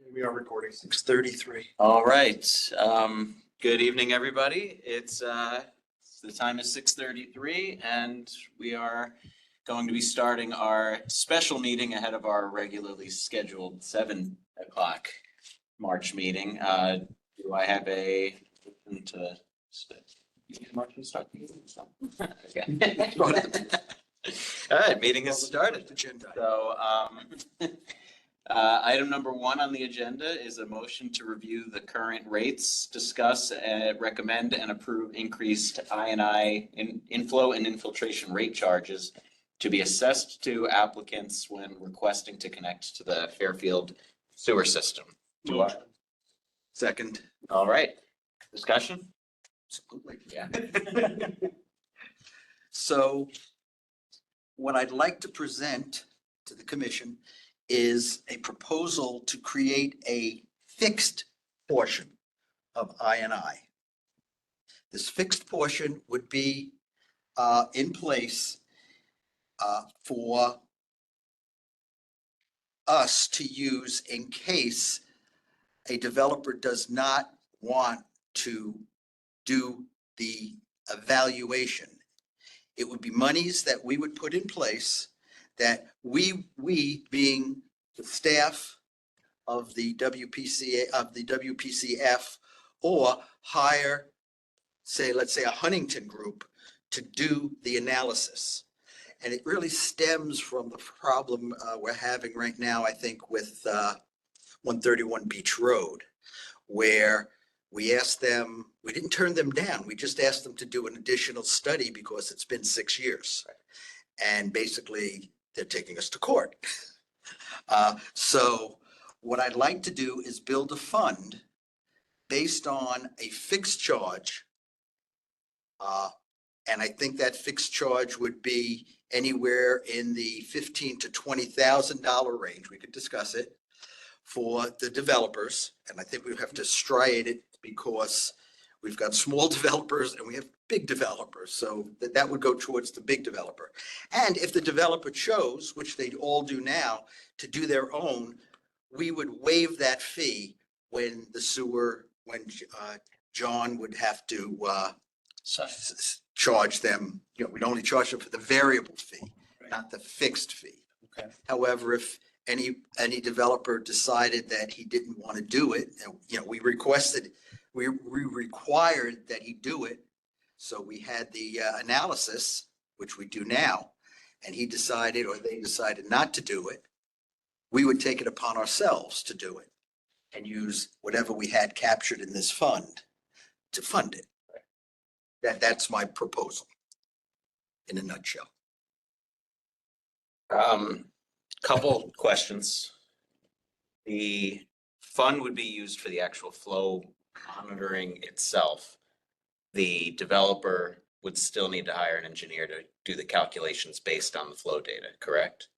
We are recording. 6:33. All right. Good evening, everybody. The time is 6:33 and we are going to be starting our special meeting ahead of our regularly scheduled 7 o'clock March meeting. Do I have a motion to start? Okay. All right, meeting has started. So, item number 1 on the agenda is a motion to review the current rates, discuss, recommend and approve increased I&I inflow and infiltration rate charges to be assessed to applicants when requesting to connect to the Fairfield sewer system. Do I? Second. All right, discussion? Absolutely. Yeah. So what I'd like to present to the commission is a proposal to create a fixed portion of I&I. This fixed portion would be in place for us to use in case a developer does not want to do the evaluation. It would be monies that we would put in place that we being the staff of the WPCF or hire, let's say a Huntington group to do the analysis. And it really stems from the problem we're having right now, I think, with 131 Beach Road, where we asked them, we didn't turn them down. We just asked them to do an additional study because it's been 6 years. And basically, they're taking us to court. So what I'd like to do is build a fund based on a fixed charge. And I think that fixed charge would be anywhere in the $15,000 to $20,000 range. We could discuss it for the developers. And I think we have to striate it because we've got small developers and we have big developers. So that would go towards the big developer. And if the developer chose, which they all do now, to do their own, we would waive that fee when John would have to charge them. We'd only charge them for the variable fee, not the fixed fee. Okay. However, if any developer decided that he didn't want to do it, we required that he do it. So we had the analysis, which we do now, and he decided, or they decided not to do it. We would take it upon ourselves to do it and use whatever we had captured in this fund to fund it. That's my proposal in a nutshell. Couple questions. The fund would be used for the actual flow monitoring itself. The developer would still need to hire an engineer to do the calculations based on the flow data, correct?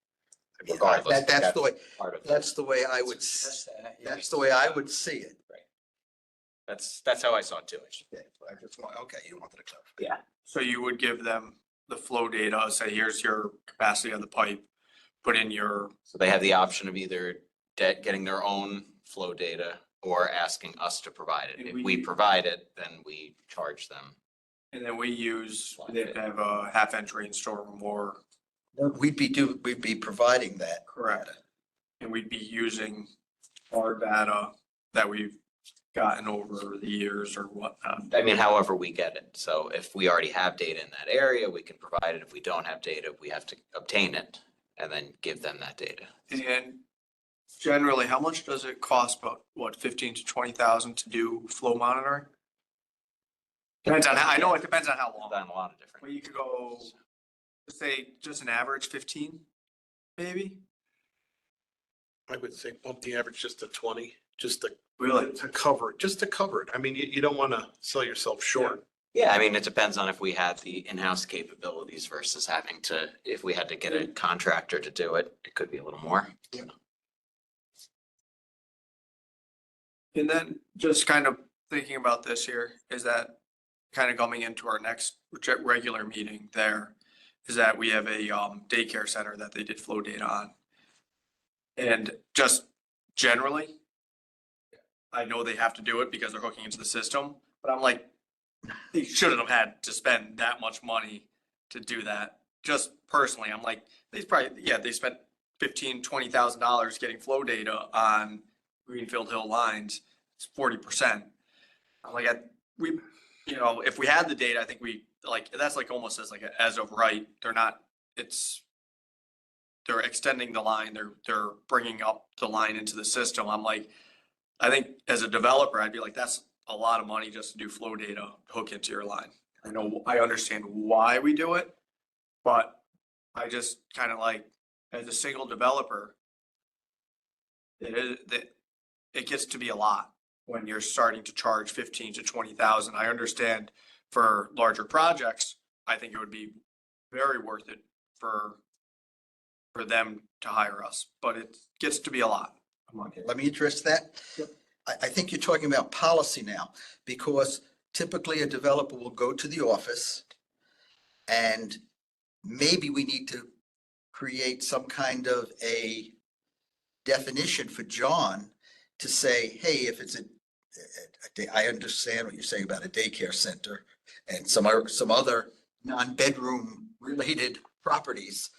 Regardless. That's the way. Part of That's the way I would. That's the way I would see it. Right. That's how I saw it too. Okay, you wanted to clarify. Yeah. So you would give them the flow data, say, here's your capacity of the pipe, put in your, So they have the option of either getting their own flow data or asking us to provide it. And If we- we provide it, then we charge them. and then we they have a half-inch rainstorm or. We'd be providing that. Correct. And we'd be using our data that we've gotten over the years or whatnot. I mean, however we get it. So if we already have data in that area, we can provide it. If we don't have data, we have to obtain it and then give them that data. And generally, how much does it cost? About what, 15 to 20,000 to do flow monitoring? Depends on I know it depends on how long. On a lot of different. Well, you could go, let's say, just an average 15, maybe? I would say bump the average just to 20, just to Really? cover it. I mean, you don't want to sell yourself short. Yeah, I mean, it depends on if we had the in-house capabilities versus if we had to get a contractor to do it, it could be a little more. And then just kind of thinking about this here, is that kind of coming into our next regular meeting there, is that we have a daycare center that they did flow data on. And just generally, I know they have to do it because they're hooking into the system, but I'm like, they shouldn't have had to spend that much money to do that. Just personally, I'm like, they probably, yeah, they spent $15,000-$20,000 getting flow data on Greenfield Hill lines. It's 40%. I'm like, we, you know, if we had the data, I think we, like, that's like almost as like as of right. They're not, they're extending the line, they're bringing up the line into the system. I'm like, I think as a developer, I'd be like, that's a lot of money just to do flow data, hook into your line. I understand why we do it, but I just kind of like, as a single developer, it gets to be a lot when you're starting to charge 15 to 20,000. I understand for larger projects, I think it would be very worth it for them to hire us, but it gets to be a lot. Let me address that. Yep. I think you're talking about policy now, because typically a developer will go to the office and maybe we need to create some kind of a definition for John to say, hey, if it's I understand what you're saying about a daycare center and some other non-bedroom related properties.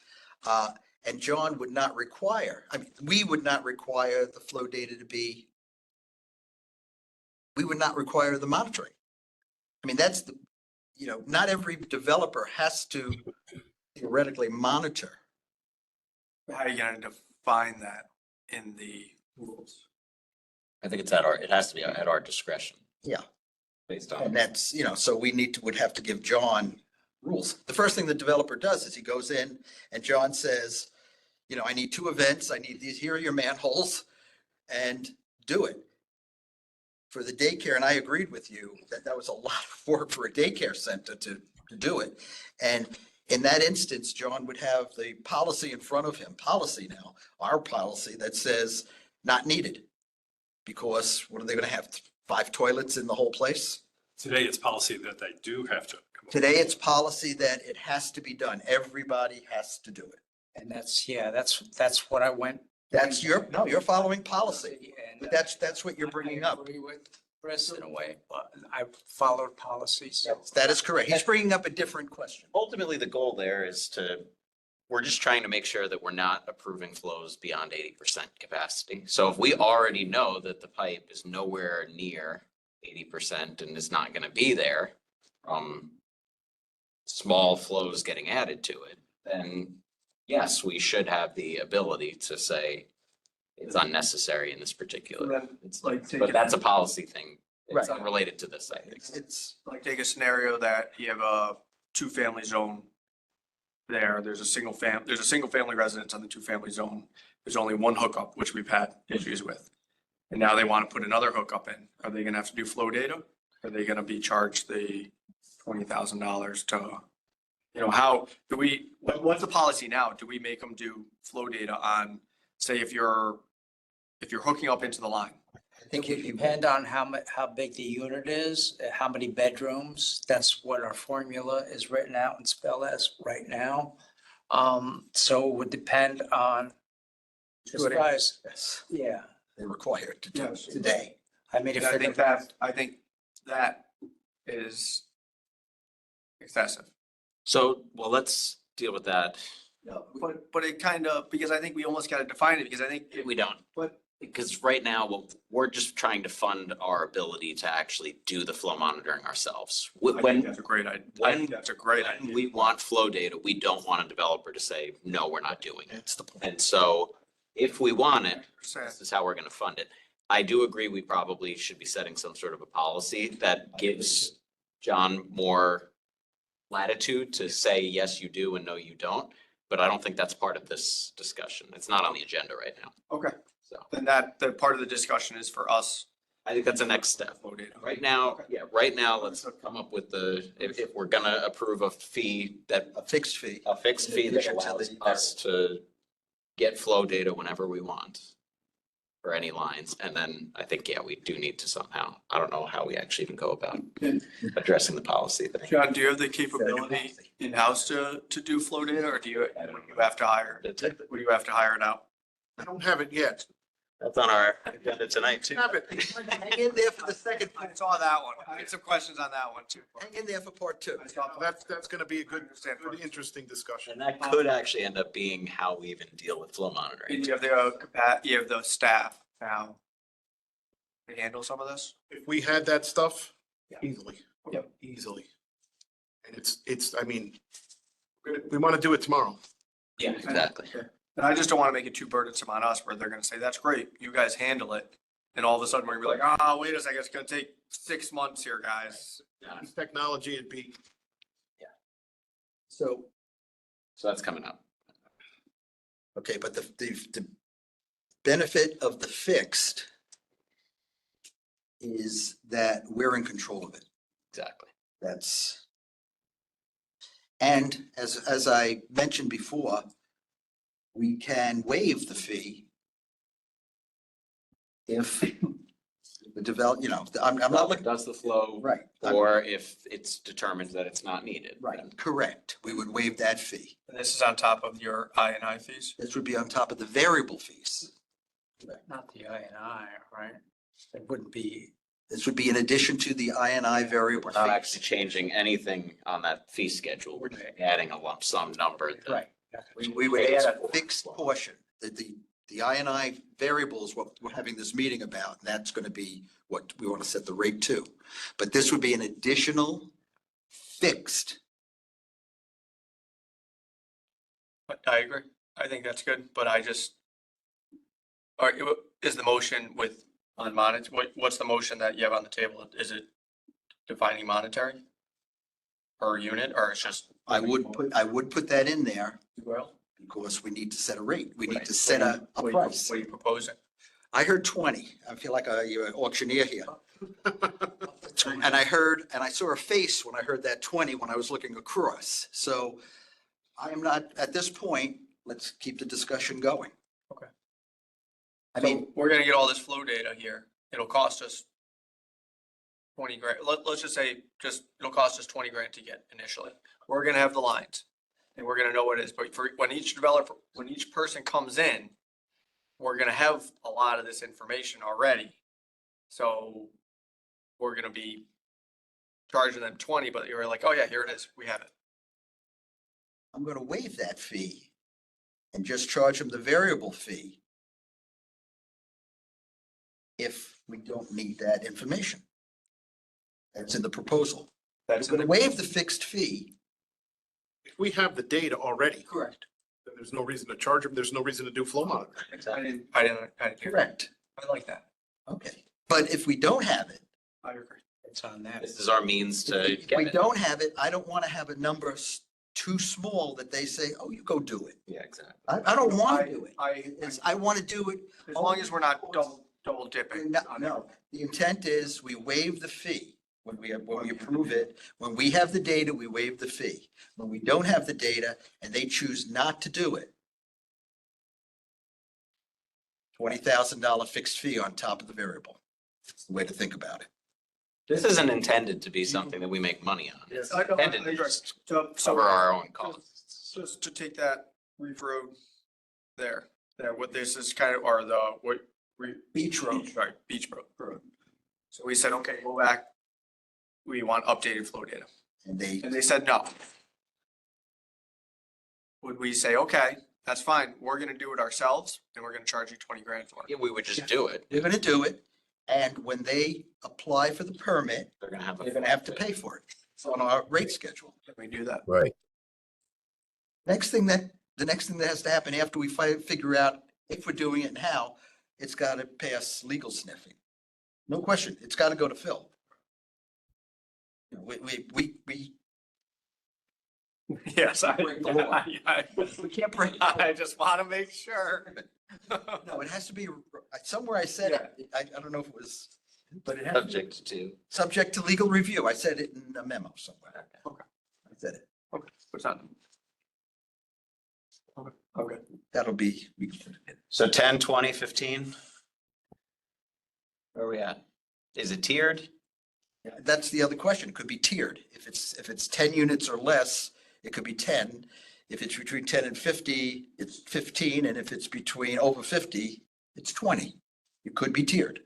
And John would not require, I mean, we would not require the flow data to be, we would not require the monitoring. I mean, that's the, you know, not every developer has to theoretically monitor. How are you gonna define that in the rules? I think it has to be at our discretion. Yeah. Based on. And that's, you know, so we would have to give John rules. The first thing the developer does is he goes in and John says, you know, I need 2 events. I need these, here are your manholes, and do it. For the daycare, and I agreed with you that that was a lot of work for a daycare center to do it. And in that instance, John would have the policy in front of him, our policy that says not needed. Because what are they gonna have, 5 toilets in the whole place? Today, it's policy that they do have to come up. Today, it's policy that it has to be done. Everybody has to do it. And that's what I went. That's you're following policy. And, But that's what you're bringing I up. agree with Chris in a way, but I followed policies. That is correct. He's bringing up a different question. Ultimately, the goal there is we're just trying to make sure that we're not approving flows beyond 80% capacity. So if we already know that the pipe is nowhere near 80% and is not going to be there from small flows getting added to it, then yes, we should have the ability to say it's unnecessary in this particular. Then it's like, But that's a policy thing. It's Right. unrelated to this, I think. It's, like take a scenario that you have a 2-family zone there. There's a single family residence on the 2-family zone. There's only one hookup, which we've had issues with. And now they want to put another hookup in. Are they gonna have to do flow data? Are they gonna be charged the $20,000 to, you know, how do what's the policy now? Do we make them do flow data on, say, if you're hooking up into the line? I think It would depend on how big the unit is, how many bedrooms. That's what our formula is written out and spelled as right now. So it would depend on the size. yes, Yeah, they're required to do Yes. today. I mean, if And they're I think that is excessive. So, well, let's deal with that. But it kind of, because I think we almost got to define it, because I think We don't. But- Because right now, we're just trying to fund our ability to actually do the flow monitoring ourselves. I think When that's a great idea. I think that's a great idea. we want flow data, we don't want a developer to say, no, we're not doing it. That's the point. And so if we want it, 100%. this is how we're gonna fund it. I do agree, we probably should be setting some sort of a policy that gives John more latitude to say, yes, you do, and no, you don't. But I don't think that's part of this discussion. It's not on the agenda right now. Okay, So then the part of the discussion is for us. I think that's a next step. Flow data. Right now, right now, let's come up with if we're gonna approve a fee A fixed fee. a fixed fee that In addition to allows the- us to get flow data whenever we want for any lines. And then I think, we do need to somehow, I don't know how we actually even go about addressing the policy thing. John, do you have the capability in-house to do flow data, or do you have to hire? Would you have to hire it out? I don't have it yet. That's on our agenda tonight too. Hang in there for the second, I saw that one. I had some questions on that one too. hang in there for part two. That's gonna be a good, interesting discussion. And that could actually end up being how we even deal with flow monitoring. And you have you have the staff now to handle some of this? If we had that stuff, Yeah. easily. Yep. Easily. And I mean, we want to do it tomorrow. Yeah, exactly. And I just don't want to make it too burdensome on us where they're gonna say, that's great, you guys handle it. And all of a sudden we're gonna be like, oh, wait a second, it's gonna take 6 months here, guys. This technology would be, So, So that's coming up. okay, but the benefit of the fixed is that we're in control of it. Exactly. That's. And as I mentioned before, we can waive the fee if the I'm not looking, Does the flow, right. or if it's determined that it's not needed. Right, correct. We would waive that fee. And this is on top of your I fees? This would be on top of the variable fees. Not the INI, right? It wouldn't be, This would be in addition to the INI variable We're not actually fees. changing anything on that fee schedule. We're just adding a lump sum number. that- right. We would add a fixed portion. The INI variable is what we're having this meeting about. And that's going to be what we want to set the rate to. But this would be an additional fixed. I agree. I think that's good, but I just. All right, is the motion with on what's the motion that you have on the table? Is it defining monetary? Per unit, or it's just? I would put that in there Well. because we need to set a rate. We need Right. to set a What price. are you proposing? I heard 20. I feel like you're an auctioneer here. And I saw a face when I heard that 20 when I was looking across. So I am not, at this point, let's keep the discussion going. Okay. I mean, We're gonna get all this flow data here. It'll cost us 20 grand. Let's just say, it'll cost us 20 grand to get initially. We're gonna have the lines. And we're gonna know what it is, but for, when each person comes in, we're gonna have a lot of this information already. So we're gonna be charging them 20, but you're like, oh yeah, here it is. We have it. I'm going to waive that fee and just charge them the variable fee if we don't need that information. That's in the proposal. That's We're going to waive the fixed fee. if we have the data already, Correct. then there's no reason to charge them. There's no reason to do flow monitoring. I didn't hear that. Correct. I like that. Okay. But if we don't have it, I agree. It's on that. This is our means to if get we it. don't have it, I don't want to have a number too small that they say, oh, you go do it. Yeah, exactly. I don't want to do it. I, I want to do it. as long as we're not double dipping. No, no, the intent is we waive the fee when we approve it. When we have the data, we waive the fee. When we don't have the data and they choose not to do it, $20,000 fixed fee on top of the variable. That's the way to think about it. This isn't intended to be something that we make money on. It's I know, I intended to agree. just So cover our own costs. just to take that Reef Road there, what this is kind of, or the, what? Beach Road. Sorry, Beach Road. So we said, okay, go back. We want updated flow data. And they, And they said no. Would we say, okay, that's fine, we're gonna do it ourselves and we're gonna charge you 20 grand for it? Yeah, we would just do it. they're gonna do it. And when they apply for the permit, They're gonna have a. they're gonna have to pay for it. It's on our rate schedule. Can we do that? Right. The next thing that has to happen after we figure out if we're doing it and how, it's gotta pass legal sniffing. No question, it's gotta go to Phil. You know, we Yes, Break the law. we can't break. I just wanna make sure. No, it has to be, somewhere I said it, I don't know if it was, but it has to be Subject to. subject to legal review. I said it in a memo somewhere. Okay. I said it. Okay, what's that? Okay. That'll be, So 10, 20, 15? Where are we at? Is it tiered? that's the other question. It could be tiered. If it's 10 units or less, it could be 10. If it's between 10 and 50, it's 15. And if it's between over 50, it's 20. You could be tiered.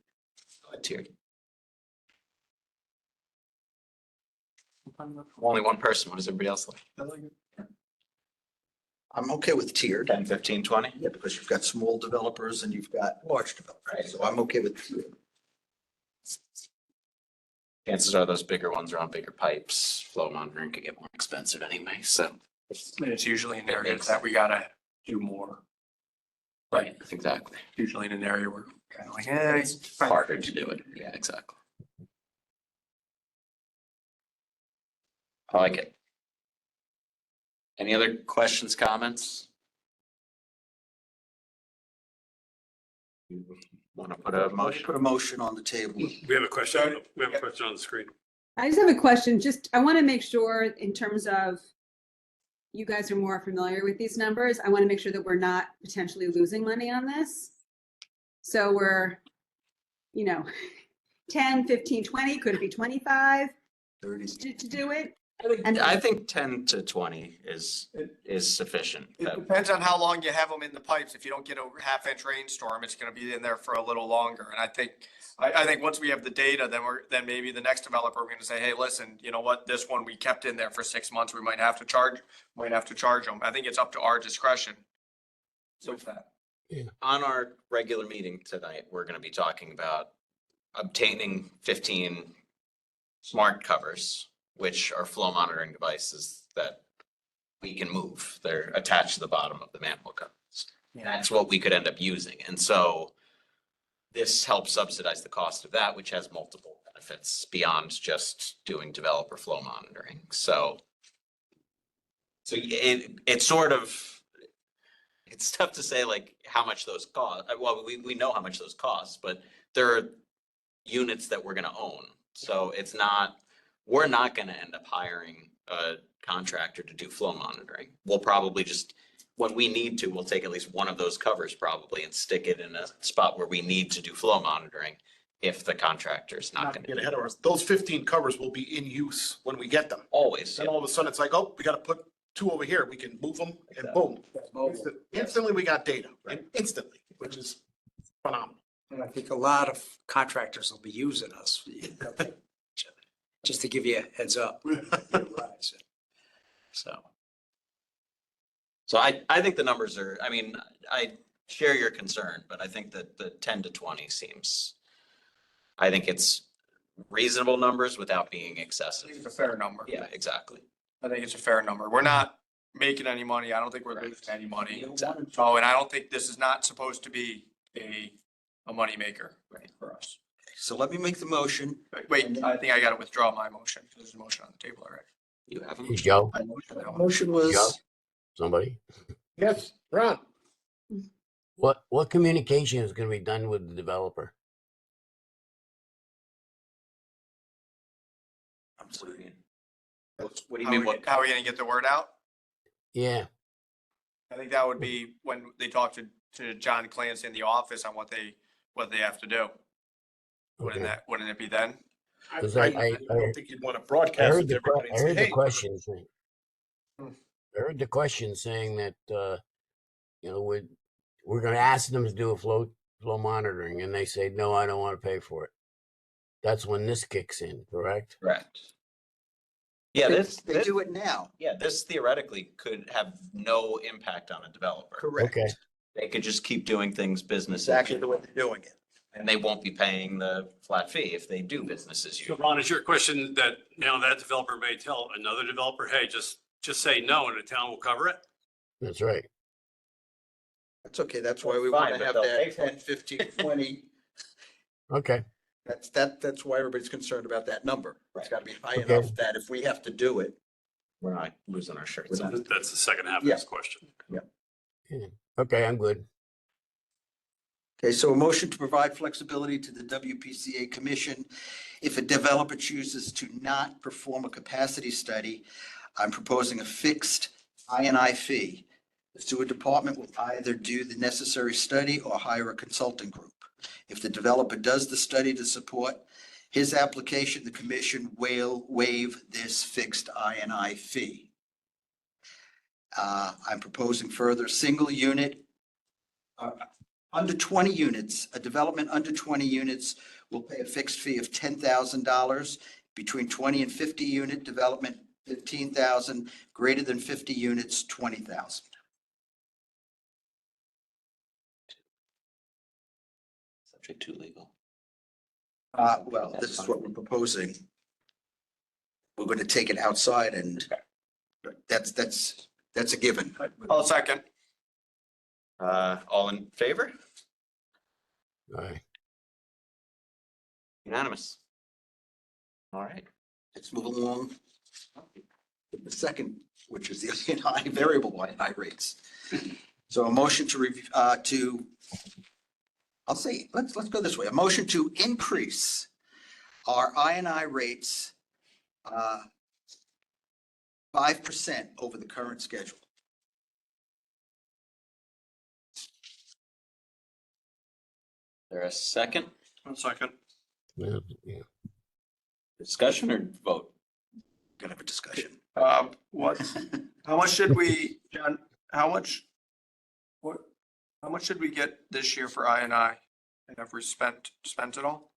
Tiered. Only one person. What does everybody else like? I'm okay with tiered. 10, 15, 20? Yeah, because you've got small developers and you've got large developers. So I'm okay with tiered. Chances are those bigger ones are on bigger pipes. Flow monitoring could get more expensive anyway, so. And it's usually in areas that we gotta do more. Right, exactly. Usually in an area where kind of like, eh. It's harder to do it. Yeah, exactly. I like it. Any other questions, comments? Want to put a motion? Put a motion on the table. We have a question, we have a question on the screen. I just have a question. I want to make sure in terms of you guys are more familiar with these numbers. I want to make sure that we're not potentially losing money on this. So we're, 10, 15, 20, could it be 25 to do it? I think 10 to 20 is sufficient. It depends on how long you have them in the pipes. If you don't get a half-inch rainstorm, it's gonna be in there for a little longer. And I think once we have the data, then maybe the next developer, we're gonna say, hey, listen, you know what? This one we kept in there for 6 months. We might have to charge them. I think it's up to our discretion. With that. On our regular meeting tonight, we're going to be talking about obtaining 15 smart covers, which are flow monitoring devices that we can move. They're attached to the bottom of the manhole covers. That's what we could end up using. And so this helps subsidize the cost of that, which has multiple benefits beyond just doing developer flow monitoring. So it's sort of, it's tough to say like how much those cost. Well, we know how much those cost, but there are units that we're gonna own. So we're not gonna end up hiring a contractor to do flow monitoring. We'll probably just, when we need to, we'll take at least one of those covers probably and stick it in a spot where we need to do flow monitoring if the contractor's not Not gonna to get do ahead it. of us. Those 15 covers will be in use when we get them. Always. Then all of a sudden it's like, oh, we gotta put 2 over here. We can move them and boom. Instantly we got data, instantly, which is phenomenal. And I think a lot of contractors will be using us. Just to give you a heads up. So I think the numbers are, I mean, I share your concern, but I think that the 10 to 20 seems, I think it's reasonable numbers without being I excessive. think it's a fair number. Yeah, exactly. I think it's a fair number. We're not making any money. I don't think we're Correct. losing any money. Exactly. So, and I don't think this is not supposed to be a moneymaker for us. So let me make the motion. Wait, I think I gotta withdraw my motion. There's a motion on the table already. You have Hey, them? Joe, I motioned that one. Motion was, Joe? Somebody? Yes, Ron. What communication is gonna be done with the developer? What do you mean? How are we gonna get the word out? Yeah, I think that would be when they talk to John Clancy in the office on what they have to do. okay. Wouldn't it be then? I 'Cause I- I- I don't think you'd want to I broadcast heard it to the, everybody I and say, heard the hey. question saying. Hmm. I heard the question saying that, we're gonna ask them to do a flow monitoring and they say, no, I don't wanna pay for it. That's when this kicks in, correct? Correct. Yeah, they do it now. this theoretically could have no impact on a developer. Correct. Okay. They could just keep doing things business as Exactly the usual, way they're doing it. and they won't be paying the flat fee if they do business as So usual. Ron, is your question that now that developer may tell another developer, hey, just say no and the town will cover it? That's right. That's okay. That's why we Fine, want to but have they'll that pay for it. 10, 15, 20. Okay. That's why everybody's concerned about that number. It's Right. got to be high Okay. enough that if we have to do it, We're not losing our shirts. on it. That's the second half of Yeah. this question. Okay, I'm good. Okay, so a motion to provide flexibility to the WPCA Commission. If a developer chooses to not perform a capacity study, I'm proposing a fixed I&I fee. The sewer department will either do the necessary study or hire a consulting group. If the developer does the study to support his application, the commission will waive this fixed I&I fee. I'm proposing further single unit. under 20 units, a development under 20 units will pay a fixed fee of $10,000. Between 20 and 50 unit development, 15,000, greater than 50 units, 20,000. Subject to legal. Well, this is what we're proposing. We're going to take it outside and that's a given. I'll second. All in favor? Aye. Unanimous. All right. Let's move along. The second, which is the INI variable INI rates. So a motion to review, I'll say, let's go this way. A motion to increase our INI rates 5% over the current schedule. There a second I'll second. Yeah, yeah. discussion or vote? Gonna have a discussion. What, how much should we, John, how much should we get this year for INI? And have we spent it all?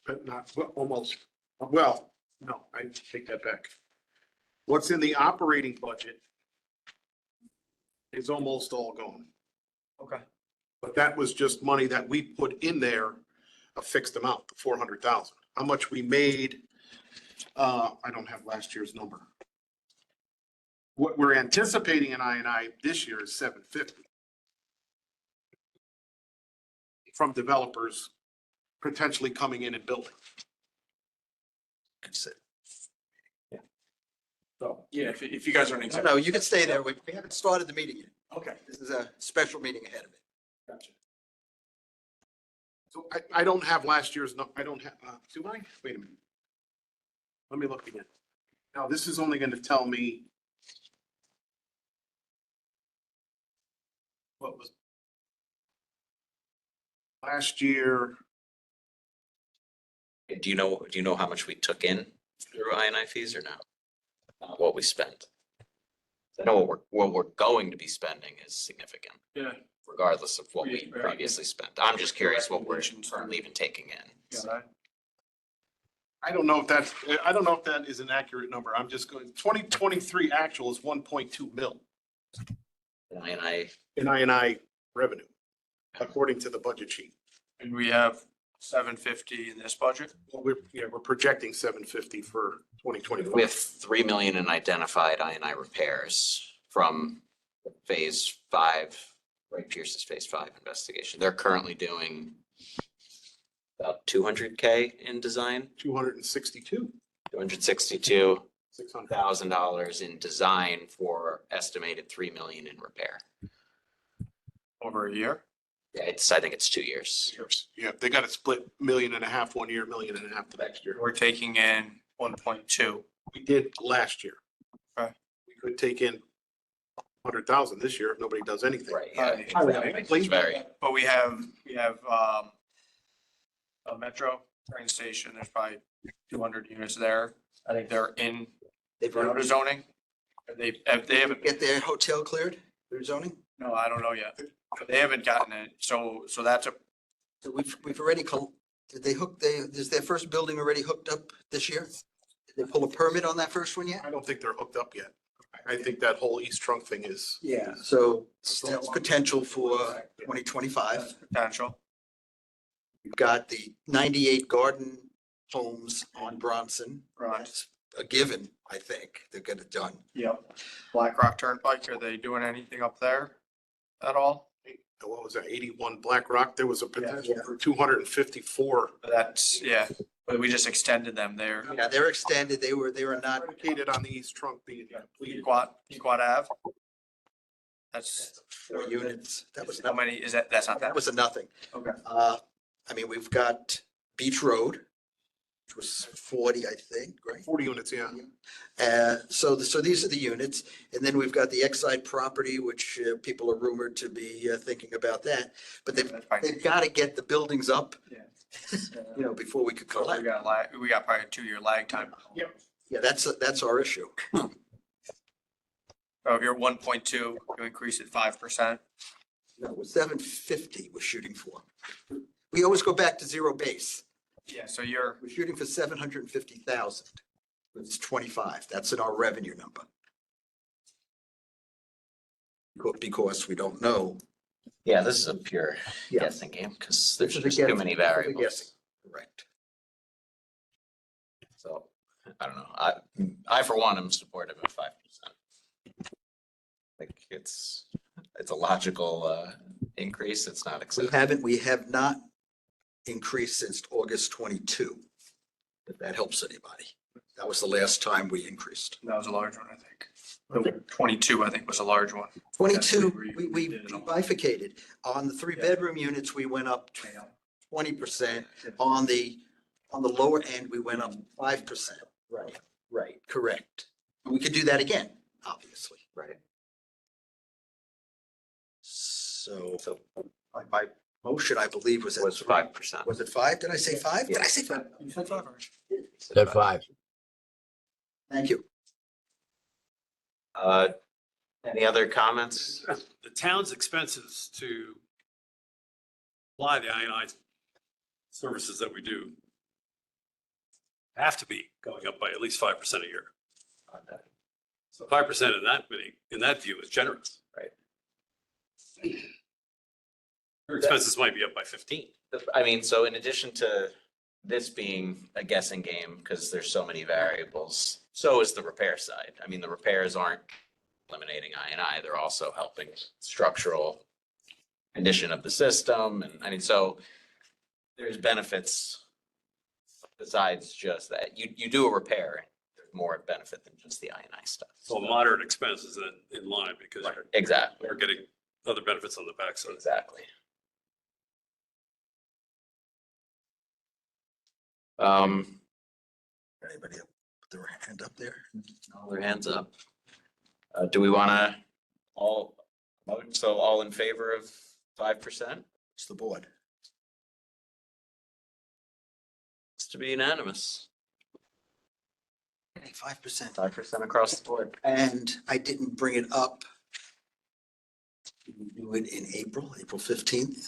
But not, well, almost, well, no, I take that back. What's in the operating budget is almost all gone. Okay. But that was just money that we put in there, a fixed amount, 400,000. How much we made, I don't have last year's number. What we're anticipating in INI this year is 750. From developers potentially coming in and building. That's it. So, yeah, if you guys are. No, you can stay there. We haven't started the meeting yet. Okay. This is a special meeting ahead of it. Gotcha. So I don't have last year's, I don't have, do I? Wait a minute. Let me look again. Now, this is only going to tell me what was last year. Do you know how much we took in through INI fees or no? Not what we spent. I know what we're going to be spending is significant, Yeah. regardless of what we Yeah. previously spent. I'm just curious what we're currently even taking in. I don't know if that is an accurate number. I'm just going, 2023 actual is 1.2 mil INI, in INI revenue, according to the budget sheet. And we have 750 in this budget. Well, we're projecting 750 for 2025. we have 3 million in identified INI repairs from phase 5, Ray Pierce's phase 5 investigation. They're currently doing about 200K in design, 262, $262,000 600. in design for estimated 3 million in repair. Over a year. Yeah, I think it's 2 years. Yeah, they got to split $1.5 million 1 year, $1.5 million the next year. We're taking in 1.2. We did last year. Okay. We could take in 100,000 this year if nobody does anything. Right, yeah. It's very, But we have a metro train station. There's probably 200 units there. I think they're in They've Florida zoning. They haven't, get their hotel cleared, their zoning. no, I don't know yet. But they haven't gotten it. So that's a, So we've already, did they hook, is their first building already hooked up this year? Did they pull a permit on that first one yet? I don't think they're hooked up yet. I think that whole East Trunk thing is. Yeah. So that's potential for 2025. potential. We've got the 98 garden homes on Bronson. Right. That's a given, I think. They'll get it done. Yep. Black Rock Turnpike, are they doing anything up there at all? What was that, 81 Black Rock? There was a potential Yeah. for 254. That's, yeah, but we just extended them there. Yeah, they're extended. They were not, Predicated on the East Trunk being completed. Pequot Ave. That's, 4 units. That was, how many, is that, that's not that that? was a nothing. Okay. I mean, we've got Beach Road, which was 40, I think, right? 40 units, yeah. So these are the units, and then we've got the Exide property, which people are rumored to be thinking about that. But they've got to get the buildings up, you know, before we could So we collect. got we got probably a 2-year lag time. Yeah, that's our issue. Oh, if you're 1.2, you increase it 5%. No, it was 750 we're shooting for. We always go back to zero base. Yeah, so you're, We're shooting for 750,000. It's 25. That's in our revenue number. Because we don't know. Yeah, this is a pure Yeah. guessing game because there's This is a just too guess- many this is a variables. guessing. Correct. So, I don't know. I for one am supportive of 5%. Like it's a logical increase. It's not excessive. We have not increased since August 22. If that helps anybody. That was the last time we increased. that was a large one, I think. The 22, I think, was a large one. 22, we bifurcated. On the 3-bedroom units, we went up 20%. On the lower end, we went up 5%. Right. Right, correct. We could do that again, obviously. Right. So my motion, I believe, was at Was 5%. Was it 5? Did I say 5? Did I say 5? You said 5. Said 5. Thank you. Any other comments? The town's expenses to apply the INI services that we do have to be going up by at least 5% a year. So 5% in that view is generous. Right. Your expenses might be up by 15. I mean, so in addition to this being a guessing game, because there's so many variables, so is the repair side. I mean, the repairs aren't eliminating INI, they're also helping structural condition of the system. And I mean, so there's benefits besides just that. You do a repair, there's more benefit than just the INI stuff. So moderate expenses in line because Exactly, we're getting other benefits on the backside. exactly. Anybody put their hand up there? All their hands up. Do we want to all, so all in favor of 5%? It's the board. It's to be unanimous, 5%. 5% across the board. And I didn't bring it up. We do it in April 15th.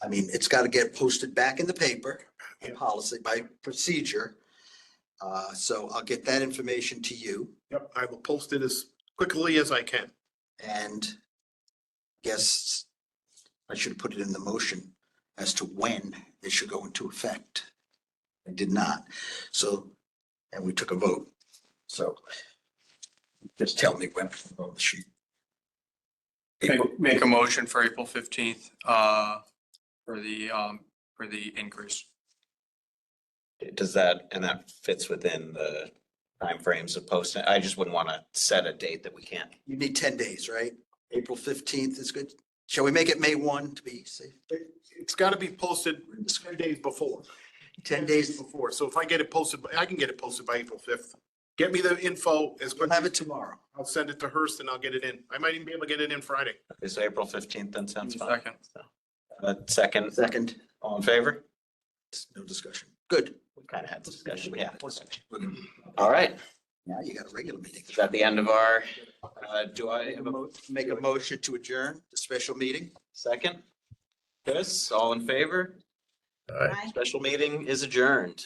I mean, it's got to get posted back in the paper, by policy, by procedure. So I'll get that information to you Yep, I will post it as quickly as I can. and guess I should put it in the motion as to when it should go into effect. I did not. So, and we took a vote. So just tell me when on the sheet. Make a motion for April 15th, for the increase. Does that, and that fits within the timeframes of posting? I just wouldn't want to set a date that we can't. You need 10 days, right? April 15th is good. Shall we make it May 1 to be safe? It's got to be posted 10 days before. 10 days, Before, so if I get it posted, I can get it posted by April 5th. Get me the info as we'll quick. have it tomorrow. I'll send it to Hearst and I'll get it in. I might even be able to get it in Friday. Okay, so April 15th then sounds fine. Second. Second, Second, all in favor? no discussion. Good. We kind of had the discussion, yeah. Now All right, you got a regular meeting. is that the end of our, do I have a Make a motion to adjourn the special meeting. second? Chris, all in favor? All right. Aye. Special meeting is adjourned.